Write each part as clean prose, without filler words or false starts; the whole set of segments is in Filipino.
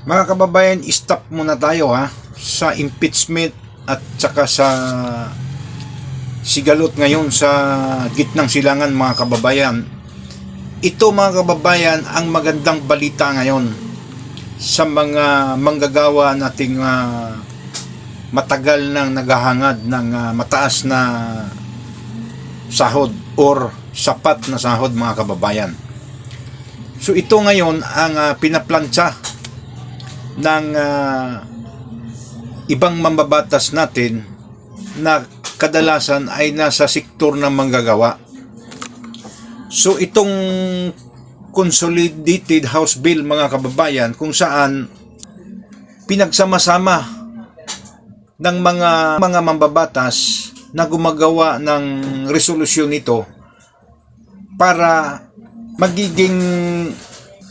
Mga kababayan, stop muna tayo sa impeachment at saka sa sigalot ngayon sa gitnang silangan mga kababayan. Ito mga kababayan ang magandang balita ngayon sa mga manggagawa nating matagal nang naghahangad ng mataas na sahod or sapat na sahod mga kababayan. So ito ngayon ang pinaplantsa ng ibang mambabatas natin na kadalasan ay nasa sektor ng manggagawa. So itong Consolidated House Bill mga kababayan, kung saan pinagsama-sama ng mga mambabatas na gumagawa ng resolusyon nito para magiging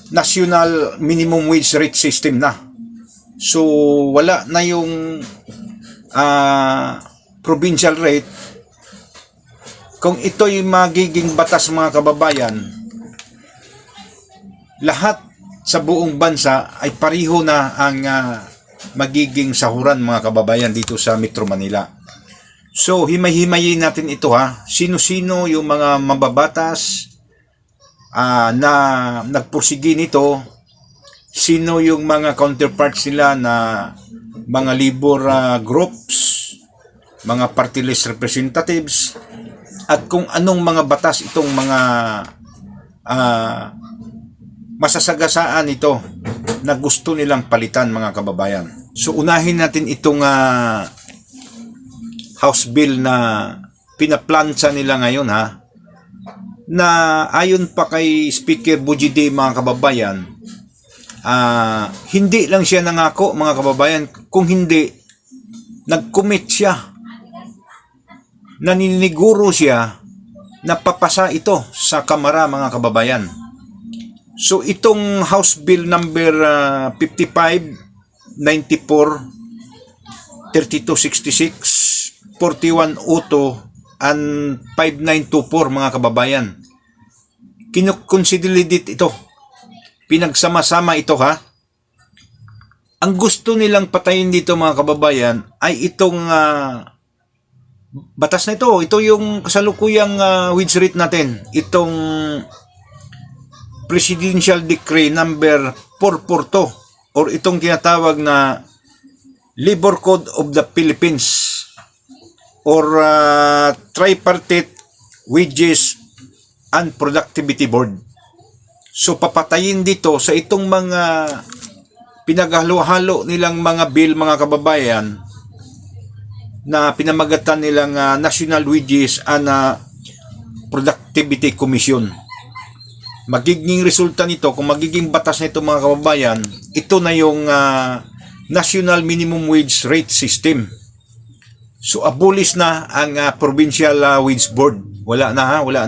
national minimum wage rate system na. So wala na yung provincial rate. Kung ito'y magiging batas mga kababayan, lahat sa buong bansa ay pariho na ang magiging sahuran mga kababayan dito sa Metro Manila. So himay-himayin natin ito sino-sino yung mga mababatas na nagpursige nito, sino yung mga counterparts nila na mga labor groups, mga party list representatives, at kung anong mga batas itong mga masasagasaan ito na gusto nilang palitan mga kababayan. So unahin natin itong House Bill na pinaplantsa nila ngayon na ayon pa kay Speaker Bujide mga kababayan, hindi lang siya nangako mga kababayan, kung hindi nag-commit siya, naniniguro siya na papasa ito sa Kamara mga kababayan. So itong House Bill number 55, 94, 3266, 4102 and 5924 mga kababayan, kinukonsideridit ito, pinagsama-sama ito Ang gusto nilang patayin dito mga kababayan ay itong batas na ito. Ito yung kasalukuyang wage rate natin. Itong Presidential Decree number 442 or itong tinatawag na Labor Code of the Philippines or Tripartite Wages and Productivity Board. So papatayin dito sa itong mga pinaghalo-halo nilang mga bill mga kababayan na pinamagatan nilang National Wages and Productivity Commission. Magiging resulta nito, kung magiging batas nito mga kababayan, ito na yung National Minimum Wage Rate System. So abolish na ang Provincial Wage Board. Wala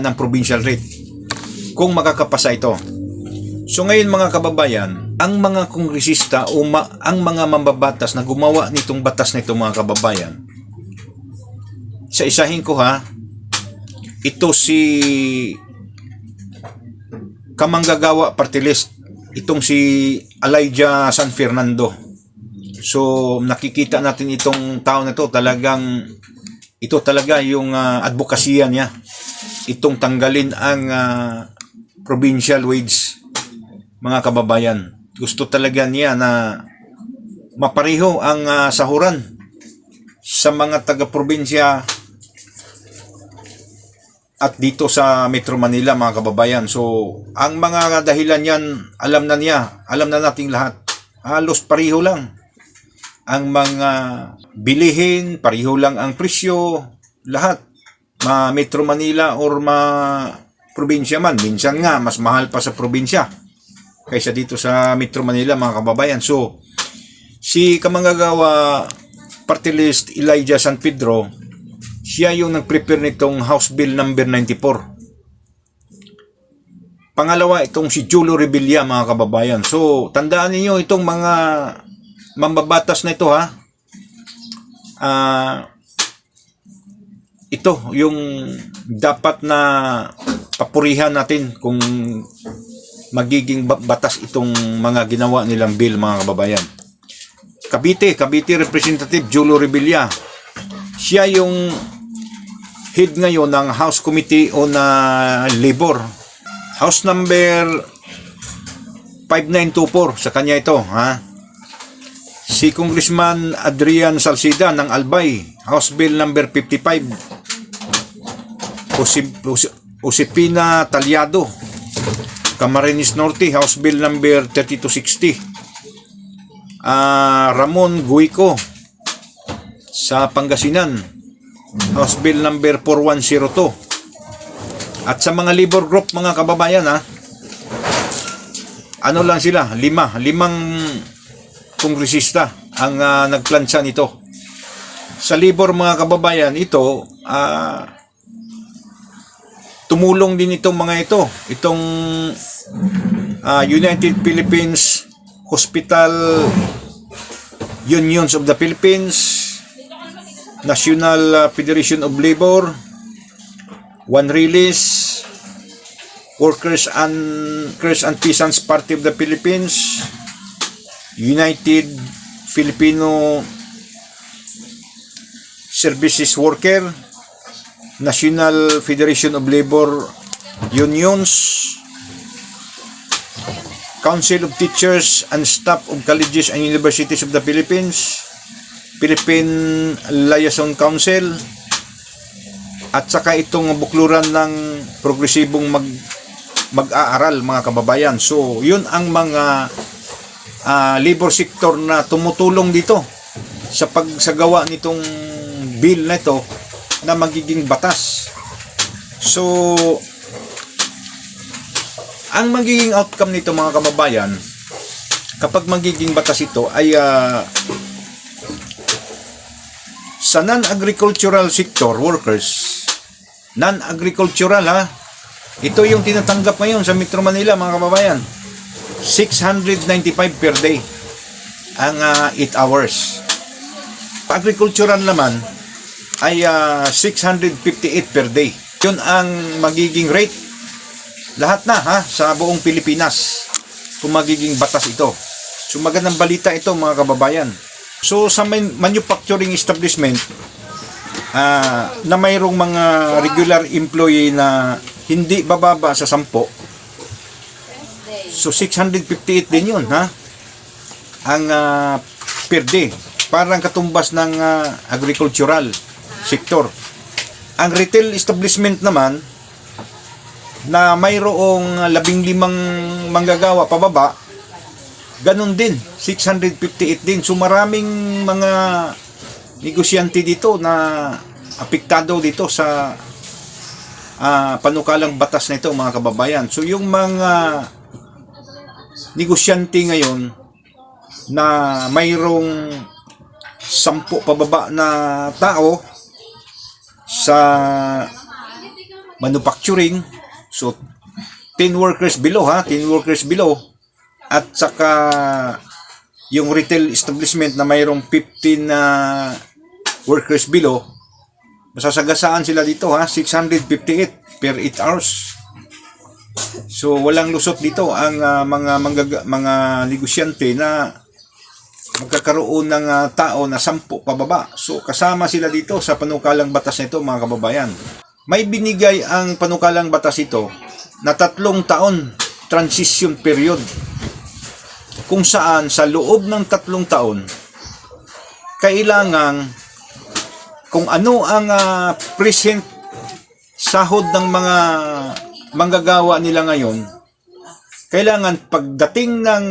ng provincial rate kung makakapasa ito. So ngayon mga kababayan, ang mga kongresista o ang mga mambabatas na gumawa nitong batas nito mga kababayan, sa isahin ko ito si kamanggagawa party list, itong si Elijah San Fernando. So nakikita natin itong tao na ito, ito talaga yung advokasya niya, itong tanggalin ang provincial wage mga kababayan. Gusto talaga niya na mapariho ang sahuran sa mga taga-probinsya at dito sa Metro Manila mga kababayan. So ang mga dahilan yan, alam na nating lahat. Halos pariho lang ang mga bilihin, pariho lang ang presyo, lahat. Metro Manila or probinsya man, minsan nga mas mahal pa sa probinsya kaysa dito sa Metro Manila mga kababayan. So si kamanggagawa party list Elijah San Pedro, siya yung nag-prepare nitong House Bill number 94. Pangalawa, itong si Julio Revilla mga kababayan. So tandaan niyo itong mga mambabatas na ito ito yung dapat na papurihan natin kung magiging batas itong mga ginawa nilang bill, mga kababayan. Cavite Representative Julio Revilla, siya yung head ngayon ng House Committee on Labor. House number 5924, sa kanya ito, ha? Si Congressman Adrian Salcida ng Albay, House Bill number 55. Josepina Talyado, Camarines Norte, House Bill number 3260. Ramon Guico sa Pangasinan, House Bill number 4102. At sa mga labor group, mga kababayan, ha, ano lang sila, limang kongresista ang nagplansya nito. Sa labor, mga kababayan, ito tumulong din itong mga itong United Philippines Hospital Unions of the Philippines, National Federation of Labor, One Release, Workers and Peasants Party of the Philippines, United Filipino Services Worker, National Federation of Labor Unions, Council of Teachers and Staff of Colleges and Universities of the Philippines, Philippine Liaison Council, at saka itong bukluran ng progresibong mag-aaral, mga kababayan. So, yun ang mga labor sector na tumutulong dito sa pagsagawa nitong bill na ito na magiging batas. So, ang magiging outcome nito, mga kababayan, kapag magiging batas ito ay sa non-agricultural sector workers, non-agricultural, ha, ito yung tinatanggap ngayon sa Metro Manila, mga kababayan, 695 per day ang 8 hours. Agricultural naman ay 658 per day. Yun ang magiging rate lahat na, ha, sa buong Pilipinas kung magiging batas ito. So magandang balita ito, mga kababayan. So sa manufacturing establishment na mayroong mga regular employee na hindi bababa sa 10, so 658 din yun, ha, ang per day. Parang katumbas ng agricultural sector. Ang retail establishment naman na mayroong 15 manggagawa pababa, ganun din, 658 din. So maraming mga negosyante dito na apektado dito sa panukalang batas na ito, mga kababayan. So yung mga negosyante ngayon na mayroong 10 pababa na tao sa manufacturing, so 10 workers below, ha, 10 workers below, at saka yung retail establishment na mayroong 15 workers below, masasagasaan sila dito, ha, 658 per 8 hours. So walang lusot dito ang mga negosyante na magkakaroon ng tao na 10 pababa. So kasama sila dito sa panukalang batas nito, mga kababayan. May binigay ang panukalang batas ito na 3 taon transition period, kung saan sa loob ng 3 taon kailangan kung ano ang present sahod ng mga manggagawa nila ngayon, kailangan pagdating ng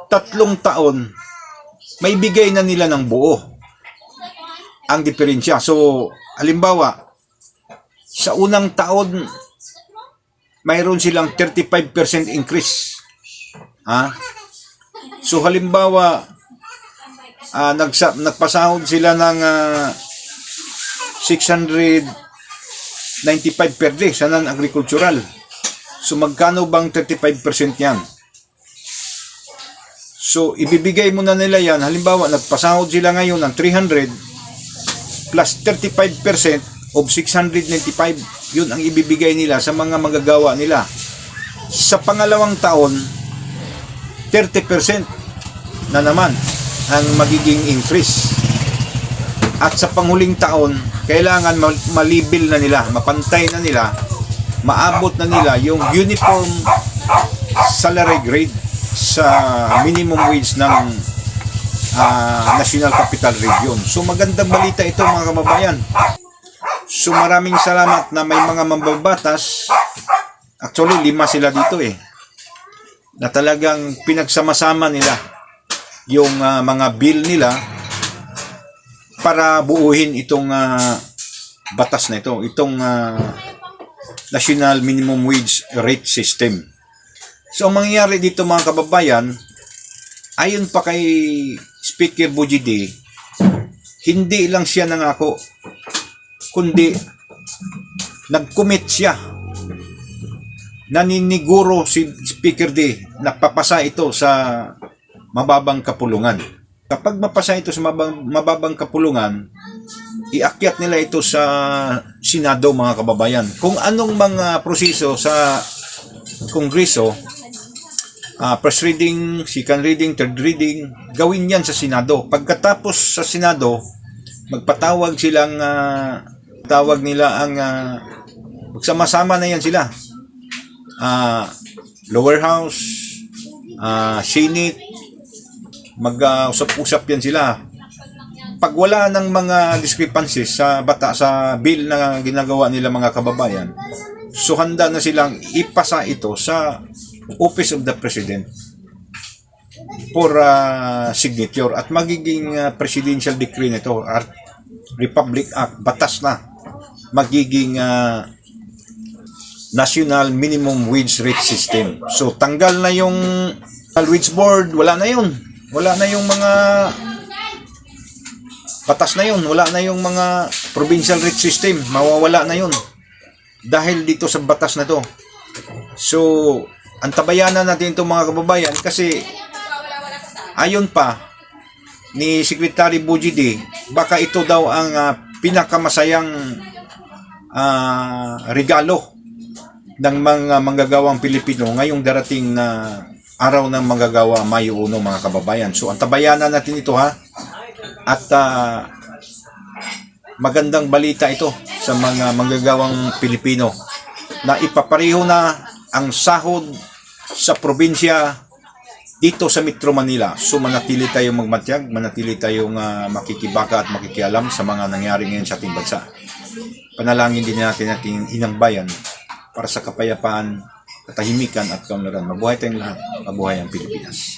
3 taon may bigay na nila ng buo ang diferensya. So halimbawa, sa unang taon mayroon silang 35% increase, ha? So halimbawa, nagpasahod sila ng 695 per day sa non-agricultural. So magkano bang 35% yan? So ibibigay mo na nila yan. Halimbawa, nagpasahod sila ngayon ng 300 plus 35% of 695, yun ang ibibigay nila sa mga magagawa nila. Sa pangalawang taon, 30% na naman ang magiging increase. At sa panghuling taon, kailangan malibil na nila, mapantay na nila, maabot na nila yung uniform salary grade sa minimum wage ng National Capital Region. So magandang balita ito mga kababayan. So maraming salamat na may mga mambabatas. Actually 5 sila dito na talagang pinagsama-sama nila yung mga bill nila para buuhin itong batas na ito, itong National Minimum Wage Rate System. So ang mangyayari dito mga kababayan, ayon pa kay Speaker Bujidi, hindi lang siya nangako, kundi nag-commit siya. Naniniguro si Speaker D na papasa ito sa mababang kapulungan. Kapag mapasa ito sa mababang kapulungan, iakyat nila ito sa Senado mga kababayan. Kung anong mga proseso sa Kongreso, first reading, second reading, third reading, gawin yan sa Senado. Pagkatapos sa Senado, magpatawag silang, tawag nila ang, magsama-sama na yan sila. Lower House, Senate, mag-usap-usap yan sila. Pag wala ng mga discrepancies sa bill na ginagawa nila mga kababayan, so handa na silang ipasa ito sa Office of the President for signature at magiging presidential decree nito, Republic Act, batas na, magiging National Minimum Wage Rate System. So tanggal na yung wage board, wala na yun. Wala na yung mga batas na yun, wala na yung mga provincial rate system, mawawala na yun dahil dito sa batas na to. So antabayanan natin itong mga kababayan kasi ayon pa ni Secretary Bujidi, baka ito daw ang pinakamasayang regalo ng mga manggagawang Pilipino ngayong darating na araw ng manggagawa Mayo 1 mga kababayan. So antabayanan natin ito at magandang balita ito sa mga manggagawang Pilipino na ipapareho na ang sahod sa probinsya dito sa Metro Manila. So manatili tayong magmatyag, manatili tayong makikibaka at makikialam sa mga nangyari ngayon sa ating bansa. Panalangin din natin ating inang bayan para sa kapayapaan, katahimikan at kaunlaran. Mabuhay tayong lahat. Mabuhay ang Pilipinas.